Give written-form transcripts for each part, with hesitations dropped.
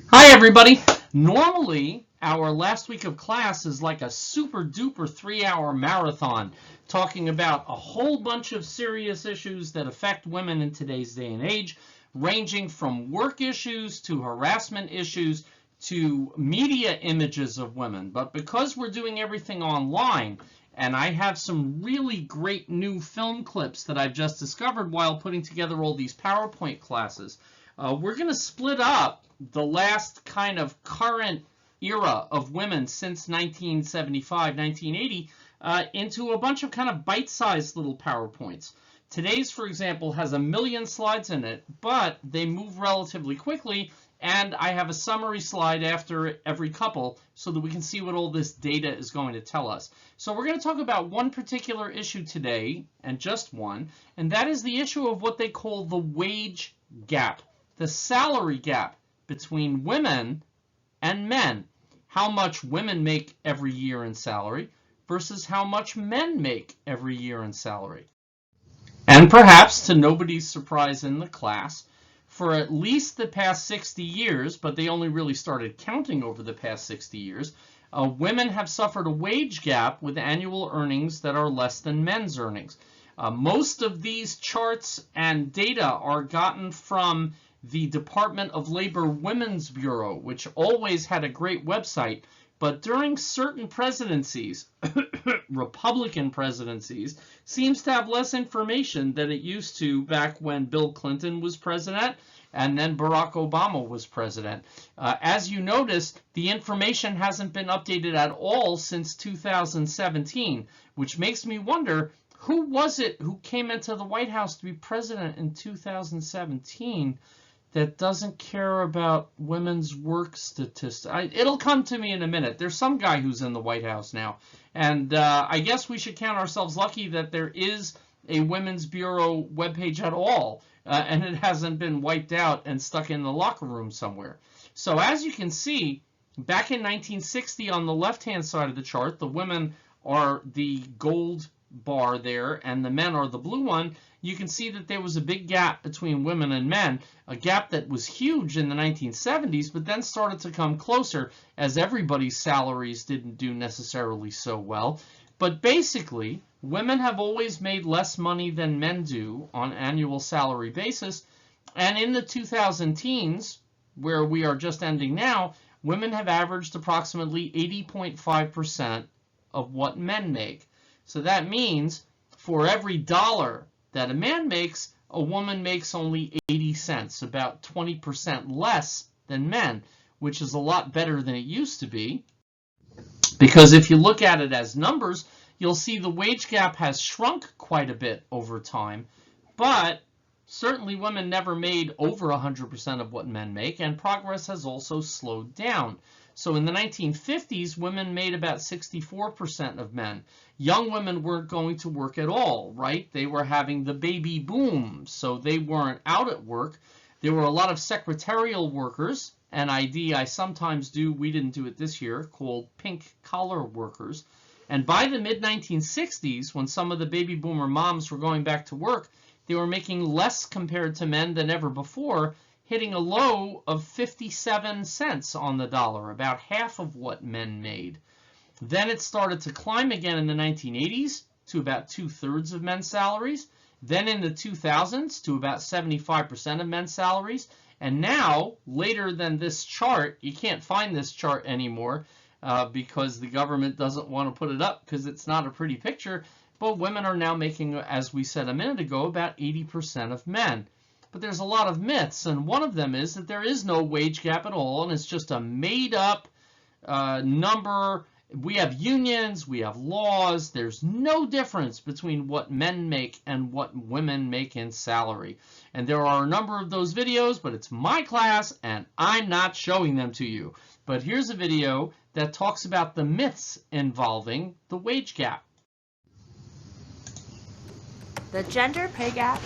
Hi everybody! Normally, our last week of class is like a super duper 3-hour marathon talking about a whole bunch of serious issues that affect women in today's day and age, ranging from work issues to harassment issues to media images of women. But because we're doing everything online, and I have some really great new film clips that I've just discovered while putting together all these PowerPoint classes, we're going to split up the last kind of current era of women since 1975, 1980 into a bunch of kind of bite-sized little PowerPoints. Today's, for example, has 1 million slides in it, but they move relatively quickly, and I have a summary slide after every couple so that we can see what all this data is going to tell us. So we're going to talk about one particular issue today, and just one, and that is the issue of what they call the wage gap, the salary gap between women and men. How much women make every year in salary versus how much men make every year in salary. And perhaps, to nobody's surprise in the class, for at least the past 60 years, but they only really started counting over the past 60 years, women have suffered a wage gap with annual earnings that are less than men's earnings. Most of these charts and data are gotten from the Department of Labor Women's Bureau, which always had a great website, but during certain presidencies, Republican presidencies, seems to have less information than it used to back when Bill Clinton was president and then Barack Obama was president. As you notice, the information hasn't been updated at all since 2017, which makes me wonder, who was it who came into the White House to be president in 2017 that doesn't care about women's work statistics? It'll come to me in a minute. There's some guy who's in the White House now. And I guess we should count ourselves lucky that there is a Women's Bureau webpage at all. And it hasn't been wiped out and stuck in the locker room somewhere. So as you can see, back in 1960 on the left-hand side of the chart, the women are the gold bar there and the men are the blue one. You can see that there was a big gap between women and men, a gap that was huge in the 1970s, but then started to come closer as everybody's salaries didn't do necessarily so well. But basically, women have always made less money than men do on an annual salary basis, and in the 2010s, where we are just ending now, women have averaged approximately 80.5% of what men make. So that means for every dollar that a man makes, a woman makes only 80 cents, about 20% less than men, which is a lot better than it used to be. Because if you look at it as numbers, you'll see the wage gap has shrunk quite a bit over time, but certainly women never made over 100% of what men make, and progress has also slowed down. So in the 1950s, women made about 64% of men. Young women weren't going to work at all, right? They were having the baby boom, so they weren't out at work. There were a lot of secretarial workers, an ID I sometimes do, we didn't do it this year, called pink collar workers. And by the mid-1960s, when some of the baby boomer moms were going back to work, they were making less compared to men than ever before, hitting a low of 57 cents on the dollar, about half of what men made. Then it started to climb again in the 1980s to about 2/3 of men's salaries. Then in the 2000s to about 75% of men's salaries. And now, later than this chart, you can't find this chart anymore because the government doesn't want to put it up because it's not a pretty picture. But women are now making, as we said a minute ago, about 80% of men. But there's a lot of myths, and one of them is that there is no wage gap at all, and it's just a made-up number. We have unions, we have laws. There's no difference between what men make and what women make in salary. And there are a number of those videos, but it's my class, and I'm not showing them to you. But here's a video that talks about the myths involving the wage gap. The gender pay gap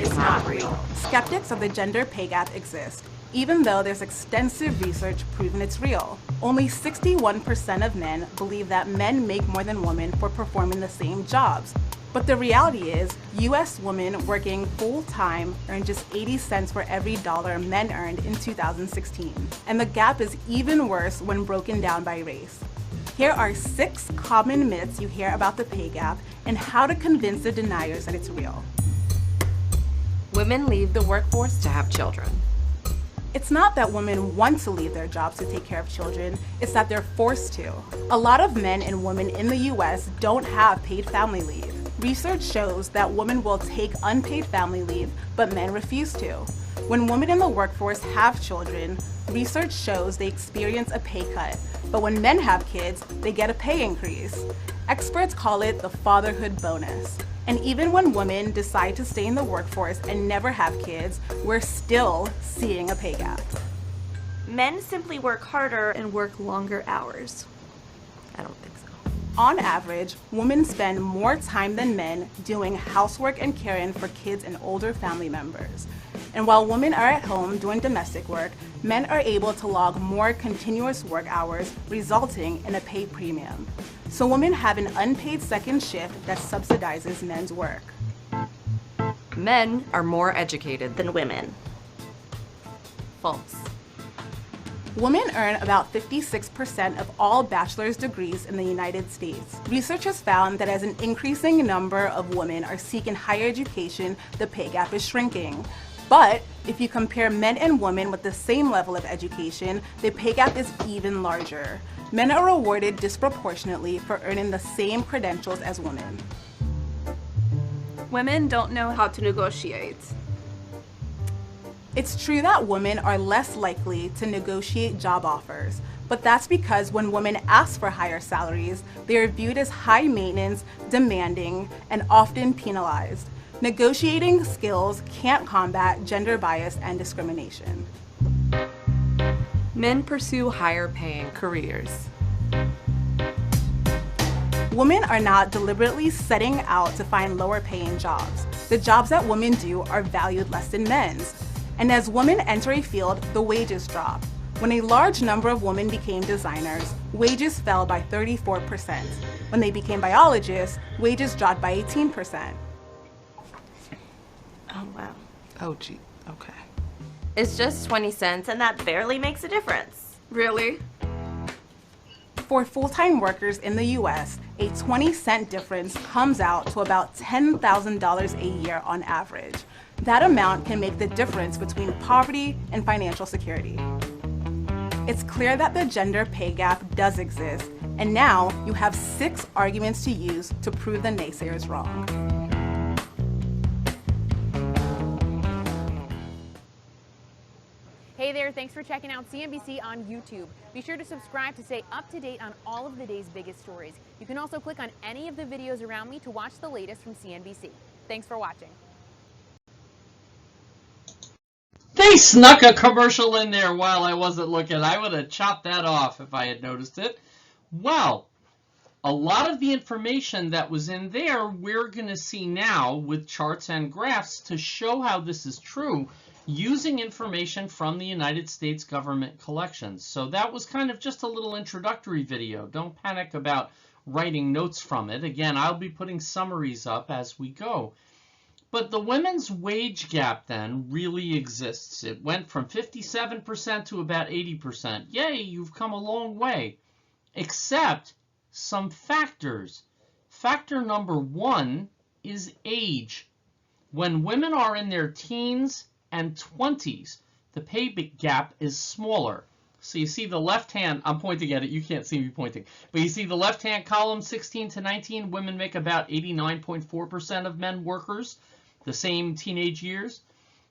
is not real. Skeptics of the gender pay gap exist, even though there's extensive research proving it's real. Only 61% of men believe that men make more than women for performing the same jobs. But the reality is, U.S. women working full-time earn just 80 cents for every dollar men earned in 2016. And the gap is even worse when broken down by race. Here are 6 common myths you hear about the pay gap and how to convince the deniers that it's real. Women leave the workforce to have children. It's not that women want to leave their jobs to take care of children, it's that they're forced to. A lot of men and women in the US don't have paid family leave. Research shows that women will take unpaid family leave, but men refuse to. When women in the workforce have children, research shows they experience a pay cut, but when men have kids, they get a pay increase. Experts call it the fatherhood bonus. And even when women decide to stay in the workforce and never have kids, we're still seeing a pay gap. Men simply work harder and work longer hours. I don't think so. On average, women spend more time than men doing housework and caring for kids and older family members. And while women are at home doing domestic work, men are able to log more continuous work hours, resulting in a pay premium. So women have an unpaid second shift that subsidizes men's work. Men are more educated than women. False. Women earn about 56% of all bachelor's degrees in the United States. Researchers found that as an increasing number of women are seeking higher education, the pay gap is shrinking. But if you compare men and women with the same level of education, the pay gap is even larger. Men are rewarded disproportionately for earning the same credentials as women. Women don't know how to negotiate. It's true that women are less likely to negotiate job offers, but that's because when women ask for higher salaries, they are viewed as high maintenance, demanding, and often penalized. Negotiating skills can't combat gender bias and discrimination. Men pursue higher paying careers. Women are not deliberately setting out to find lower paying jobs. The jobs that women do are valued less than men's. And as women enter a field, the wages drop. When a large number of women became designers, wages fell by 34%. When they became biologists, wages dropped by 18%. Oh, wow. Oh, gee. Okay. It's just 20 cents, and that barely makes a difference. Really? For full-time workers in the US, a 20-cent difference comes out to about $10,000 a year on average. That amount can make the difference between poverty and financial security. It's clear that the gender pay gap does exist, and now you have 6 arguments to use to prove the naysayers wrong. Hey there, thanks for checking out CNBC on YouTube. Be sure to subscribe to stay up to date on all of the day's biggest stories. You can also click on any of the videos around me to watch the latest from CNBC. Thanks for watching. They snuck a commercial in there while I wasn't looking. I would have chopped that off if I had noticed it. Well, a lot of the information that was in there we're going to see now with charts and graphs to show how this is true using information from the United States government collections. So that was kind of just a little introductory video. Don't panic about writing notes from it. Again, I'll be putting summaries up as we go. But the women's wage gap then really exists. It went from 57% to about 80%. Yay, you've come a long way. Except some factors. Factor number 1 is age. When women are in their teens and 20s, the pay gap is smaller. So you see the left hand, I'm pointing at it, you can't see me pointing, but you see the left hand column, 16 to 19, women make about 89.4% of men workers, the same teenage years.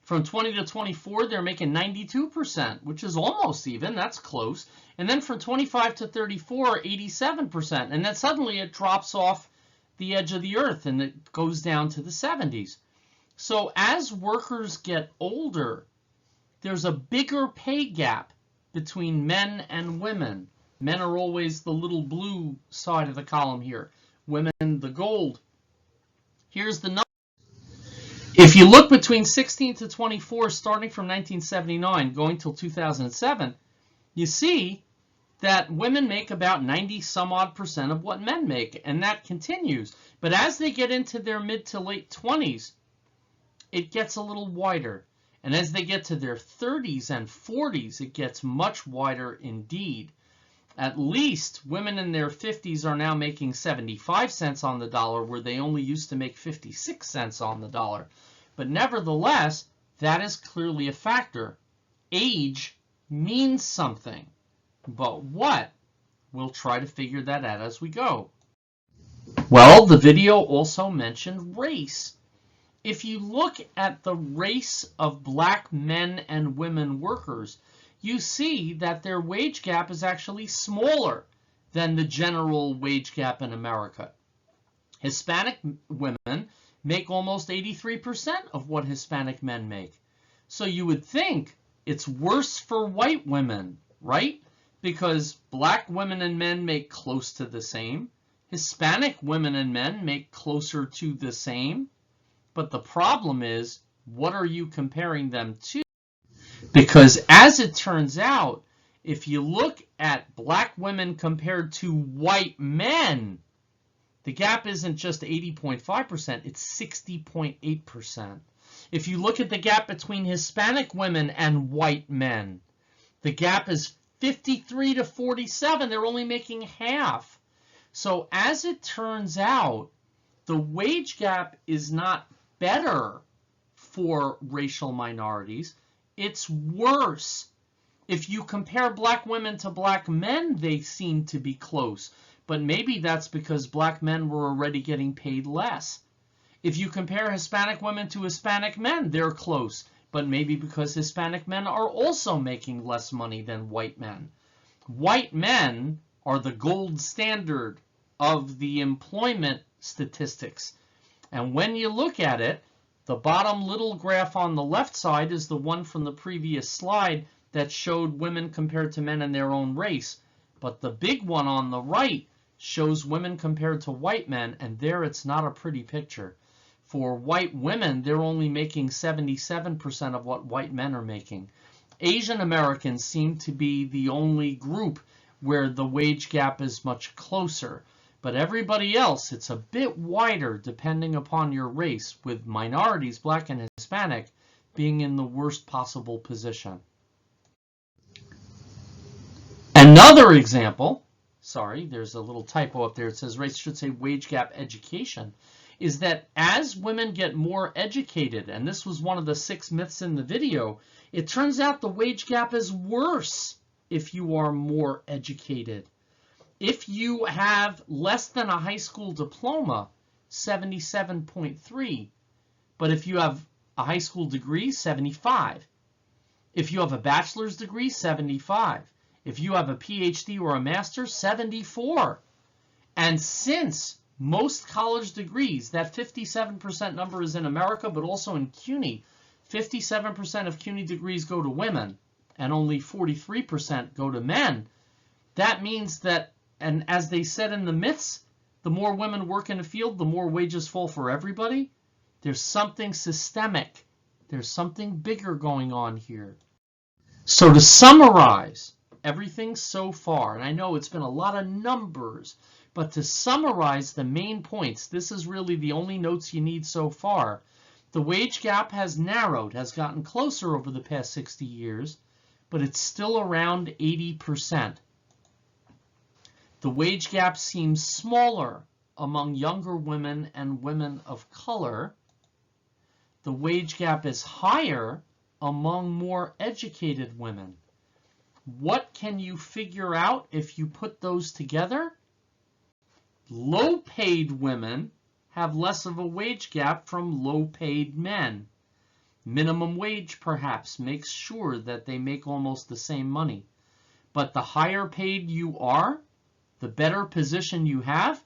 From 20 to 24, they're making 92%, which is almost even, that's close. And then from 25 to 34, 87%. And then suddenly it drops off the edge of the earth and it goes down to the 70s. So as workers get older, there's a bigger pay gap between men and women. Men are always the little blue side of the column here. Women, the gold. Here's the number. If you look between 16 to 24, starting from 1979, going till 2007, you see that women make about 90 some odd % of what men make, and that continues But as they get into their mid to late 20s, it gets a little wider. And as they get to their 30s and 40s, it gets much wider indeed. At least women in their 50s are now making 75 cents on the dollar, where they only used to make 56 cents on the dollar. But nevertheless, that is clearly a factor. Age means something. But what? We'll try to figure that out as we go. Well, the video also mentioned race. If you look at the race of black men and women workers, you see that their wage gap is actually smaller than the general wage gap in America. Hispanic women make almost 83% of what Hispanic men make. So you would think it's worse for white women, right? Because black women and men make close to the same. Hispanic women and men make closer to the same. But the problem is, what are you comparing them to? Because as it turns out, if you look at black women compared to white men, the gap isn't just 80.5%, it's 60.8%. If you look at the gap between Hispanic women and white men, the gap is 53 to 47. They're only making half. So as it turns out, the wage gap is not better for racial minorities. It's worse. If you compare black women to black men, they seem to be close. But maybe that's because black men were already getting paid less. If you compare Hispanic women to Hispanic men, they're close. But maybe because Hispanic men are also making less money than white men. White men are the gold standard of the employment statistics. And when you look at it, the bottom little graph on the left side is the one from the previous slide that showed women compared to men in their own race. But the big one on the right shows women compared to white men, and there it's not a pretty picture. For white women, they're only making 77% of what white men are making. Asian Americans seem to be the only group where the wage gap is much closer. But everybody else, it's a bit wider depending upon your race, with minorities, black and Hispanic, being in the worst possible position. Another example, sorry, there's a little typo up there. It says race, should say wage gap education, is that as women get more educated, and this was one of the 6 myths in the video, it turns out the wage gap is worse if you are more educated. If you have less than a high school diploma, 77.3. But if you have a high school degree, 75. If you have a bachelor's degree, 75. If you have a PhD or a master's, 74. And since most college degrees, that 57% number is in America, but also in CUNY, 57% of CUNY degrees go to women, and only 43% go to men. That means that, and as they said in the myths, the more women work in a field, the more wages fall for everybody. There's something systemic. There's something bigger going on here. So to summarize everything so far, and I know it's been a lot of numbers, but to summarize the main points, this is really the only notes you need so far. The wage gap has narrowed, has gotten closer over the past 60 years, but it's still around 80%. The wage gap seems smaller among younger women and women of color. The wage gap is higher among more educated women. What can you figure out if you put those together? Low-paid women have less of a wage gap from low-paid men. Minimum wage, perhaps, makes sure that they make almost the same money. But the higher paid you are, the better position you have,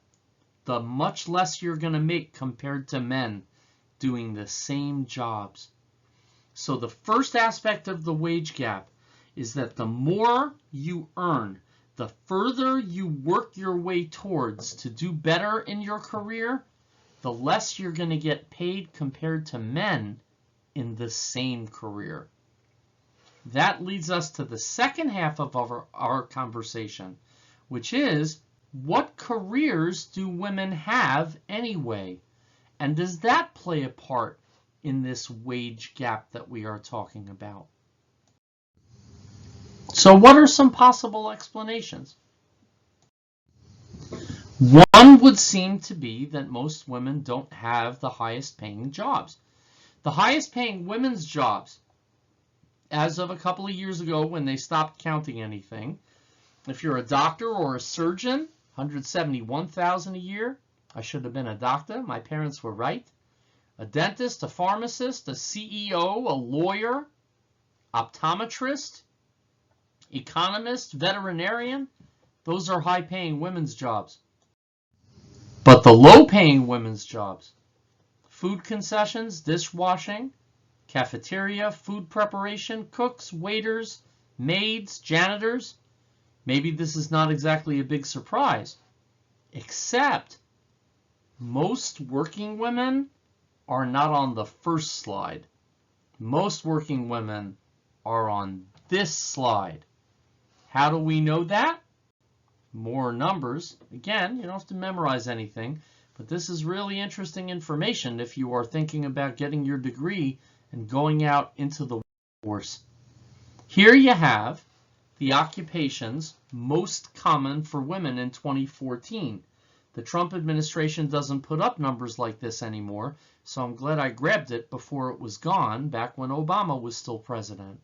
the much less you're going to make compared to men doing the same jobs. So the first aspect of the wage gap is that the more you earn, the further you work your way towards to do better in your career, the less you're going to get paid compared to men in the same career. That leads us to the second half of our conversation, which is what careers do women have anyway? And does that play a part in this wage gap that we are talking about? So what are some possible explanations? One would seem to be that most women don't have the highest paying jobs. The highest paying women's jobs, as of a couple of years ago when they stopped counting anything, if you're a doctor or a surgeon, $171,000 a year. I should have been a doctor. My parents were right. A dentist, a pharmacist, a CEO, a lawyer, optometrist, economist, veterinarian. Those are high-paying women's jobs. But the low-paying women's jobs, food concessions, dishwashing, cafeteria, food preparation, cooks, waiters, maids, janitors. Maybe this is not exactly a big surprise, except most working women are not on the first slide. Most working women are on this slide. How do we know that? More numbers. Again, you don't have to memorize anything, but this is really interesting information if you are thinking about getting your degree and going out into the workforce. Here you have the occupations most common for women in 2014. The Trump administration doesn't put up numbers like this anymore, so I'm glad I grabbed it before it was gone, back when Obama was still president.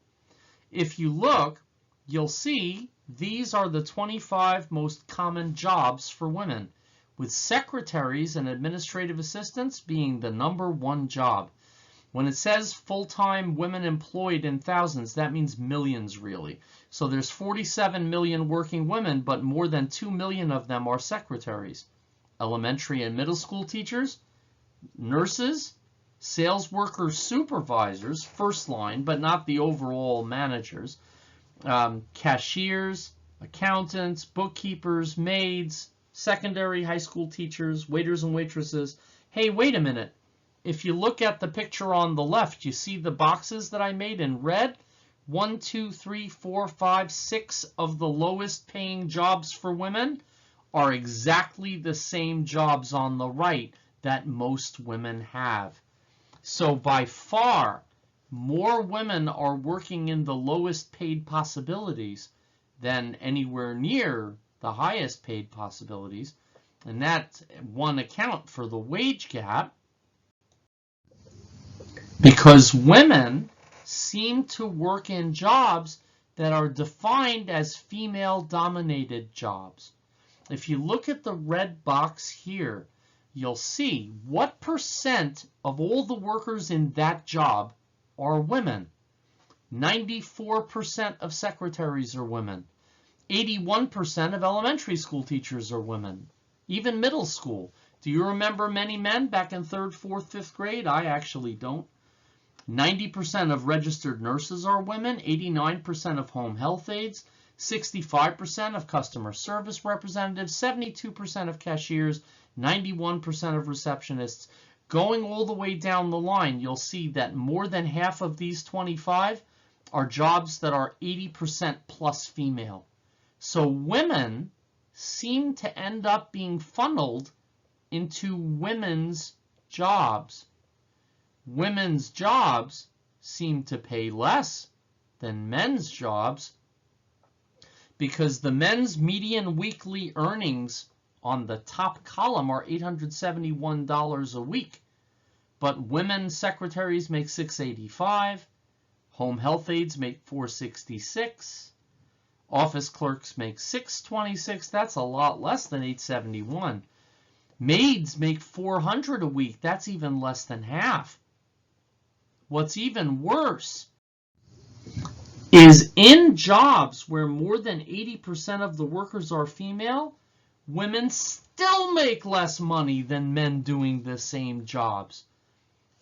If you look, you'll see these are the 25 most common jobs for women, with secretaries and administrative assistants being the #1 job. When it says full-time women employed in thousands, that means millions, really. So there's 47 million working women, but more than 2 million of them are secretaries. Elementary and middle school teachers, nurses, sales workers, supervisors, first line, but not the overall managers, cashiers, accountants, bookkeepers, maids, secondary high school teachers, waiters and waitresses. Hey, wait a minute. If you look at the picture on the left, you see the boxes that I made in red? 1, 2, 3, 4, 5, 6 of the lowest paying jobs for women are exactly the same jobs on the right that most women have. So by far, more women are working in the lowest paid possibilities than anywhere near the highest paid possibilities. And that's one account for the wage gap, because women seem to work in jobs that are defined as female-dominated jobs. If you look at the red box here, you'll see what percent of all the workers in that job are women. 94% of secretaries are women. 81% of elementary school teachers are women. Even middle school. Do you remember many men back in 3rd, 4th, 5th grade? I actually don't. 90% of registered nurses are women, 89% of home health aides, 65% of customer service representatives, 72% of cashiers, 91% of receptionists. Going all the way down the line, you'll see that more than half of these 25 are jobs that are 80% plus female. So women seem to end up being funneled into women's jobs. Women's jobs seem to pay less than men's jobs because the men's median weekly earnings on the top column are $871 a week, but women secretaries make $685, home health aides make $466, office clerks make $626. That's a lot less than $871. Maids make $400 a week. That's even less than half. What's even worse is in jobs where more than 80% of the workers are female, women still make less money than men doing the same jobs.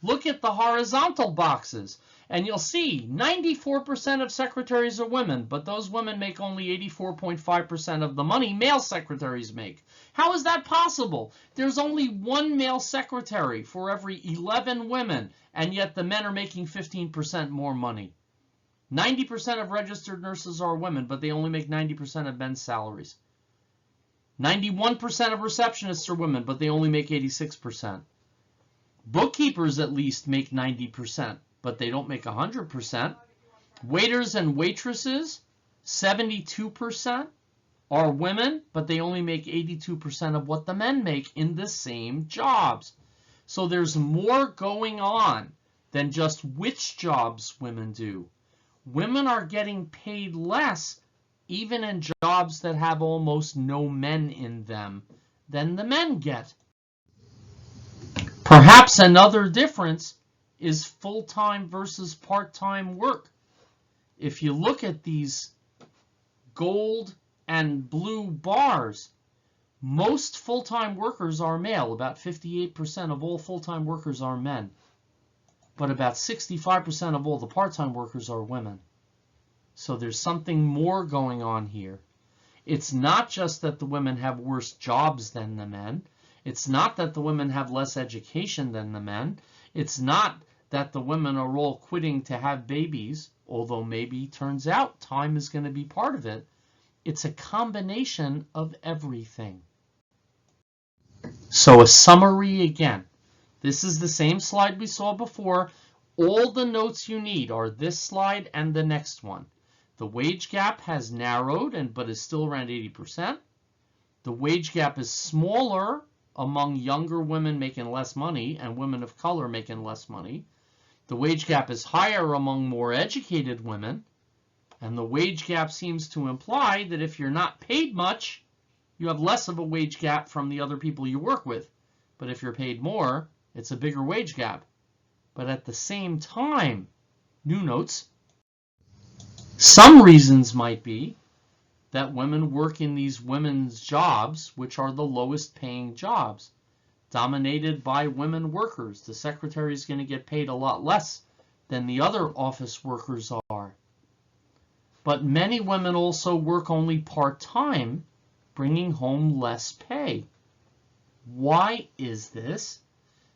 Look at the horizontal boxes, and you'll see 94% of secretaries are women, but those women make only 84.5% of the money male secretaries make. How is that possible? There's only one male secretary for every 11 women, and yet the men are making 15% more money. 90% of registered nurses are women, but they only make 90% of men's salaries. 91% of receptionists are women, but they only make 86%. Bookkeepers at least make 90%, but they don't make 100%. Waiters and waitresses, 72% are women, but they only make 82% of what the men make in the same jobs. So there's more going on than just which jobs women do. Women are getting paid less, even in jobs that have almost no men in them, than the men get. Perhaps another difference is full-time versus part-time work. If you look at these gold and blue bars, most full-time workers are male. About 58% of all full-time workers are men. But about 65% of all the part-time workers are women. So there's something more going on here. It's not just that the women have worse jobs than the men. It's not that the women have less education than the men. It's not that the women are all quitting to have babies, although maybe turns out time is going to be part of it. It's a combination of everything. So a summary again. This is the same slide we saw before. All the notes you need are this slide and the next one. The wage gap has narrowed, but is still around 80%. The wage gap is smaller among younger women making less money and women of color making less money. The wage gap is higher among more educated women. And the wage gap seems to imply that if you're not paid much, you have less of a wage gap from the other people you work with. But if you're paid more, it's a bigger wage gap. But at the same time, new notes, some reasons might be that women work in these women's jobs, which are the lowest paying jobs, dominated by women workers. The secretary is going to get paid a lot less than the other office workers are. But many women also work only part-time, bringing home less pay. Why is this?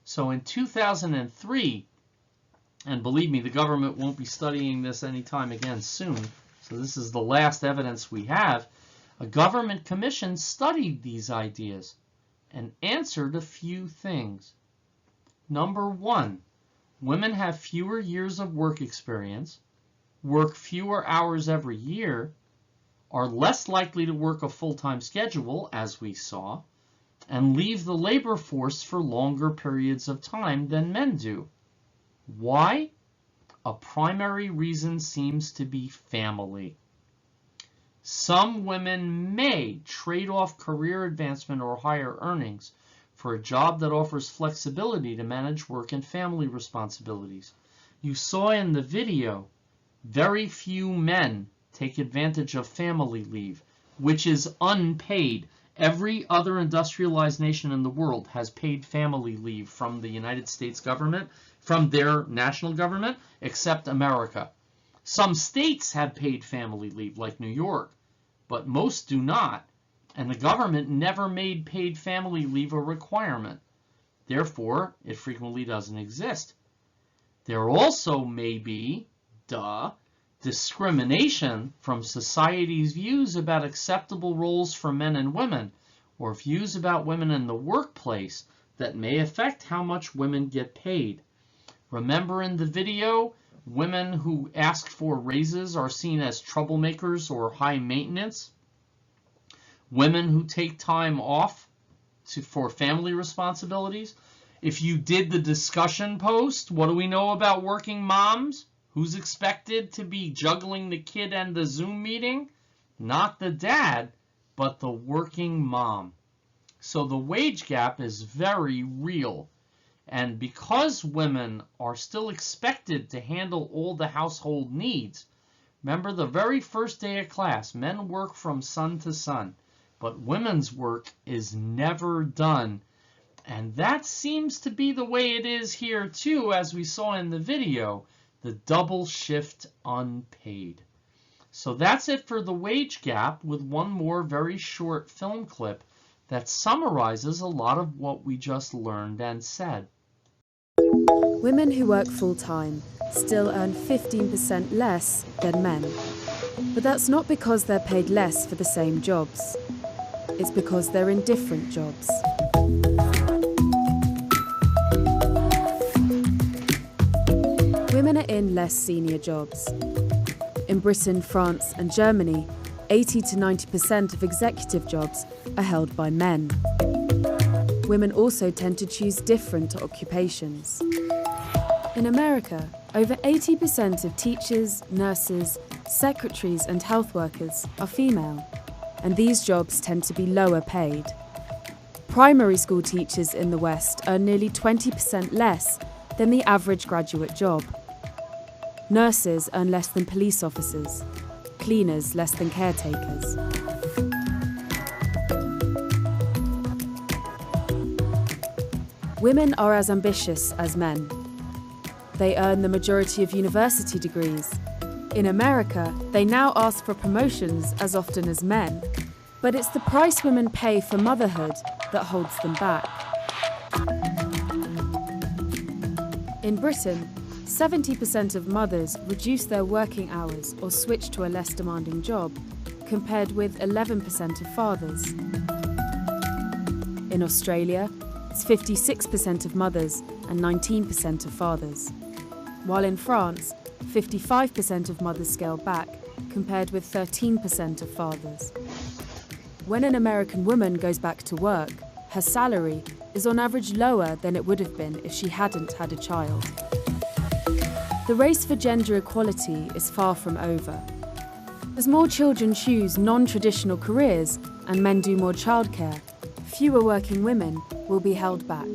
So in 2003, and believe me, the government won't be studying this anytime again soon, so this is the last evidence we have, a government commission studied these ideas and answered a few things. Number one, women have fewer years of work experience, work fewer hours every year, are less likely to work a full-time schedule, as we saw, and leave the labor force for longer periods of time than men do. Why? A primary reason seems to be family. Some women may trade off career advancement or higher earnings for a job that offers flexibility to manage work and family responsibilities. You saw in the video, very few men take advantage of family leave, which is unpaid. Every other industrialized nation in the world has paid family leave from the United States government, from their national government, except America. Some states have paid family leave, like New York, but most do not, and the government never made paid family leave a requirement. Therefore, it frequently doesn't exist. There also may be, discrimination from society's views about acceptable roles for men and women, or views about women in the workplace that may affect how much women get paid. Remember in the video, women who ask for raises are seen as troublemakers or high maintenance. Women who take time off for family responsibilities. If you did the discussion post, what do we know about working moms? Who's expected to be juggling the kid and the Zoom meeting? Not the dad, but the working mom. So the wage gap is very real. And because women are still expected to handle all the household needs, remember the very first day of class, men work from sun to sun, but women's work is never done. And that seems to be the way it is here too, as we saw in the video. The double shift unpaid. So that's it for the wage gap, with one more very short film clip that summarizes a lot of what we just learned and said. Women who work full-time still earn 15% less than men. But that's not because they're paid less for the same jobs. it's because they're in different jobs. Women are in less senior jobs. In Britain, France, and Germany, 80 to 90% of executive jobs are held by men. Women also tend to choose different occupations. In America, over 80% of teachers, nurses, secretaries, and health workers are female, and these jobs tend to be lower paid. Primary school teachers in the West earn nearly 20% less than the average graduate job. Nurses earn less than police officers, cleaners less than caretakers. Women are as ambitious as men. They earn the majority of university degrees. In America, they now ask for promotions as often as men. But it's the price women pay for motherhood that holds them back. In Britain, 70% of mothers reduce their working hours or switch to a less demanding job, compared with 11% of fathers. In Australia, it's 56% of mothers and 19% of fathers. While in France, 55% of mothers scale back, compared with 13% of fathers. When an American woman goes back to work, her salary is on average lower than it would have been if she hadn't had a child. The race for gender equality is far from over. As more children choose non-traditional careers and men do more childcare, fewer working women will be held back.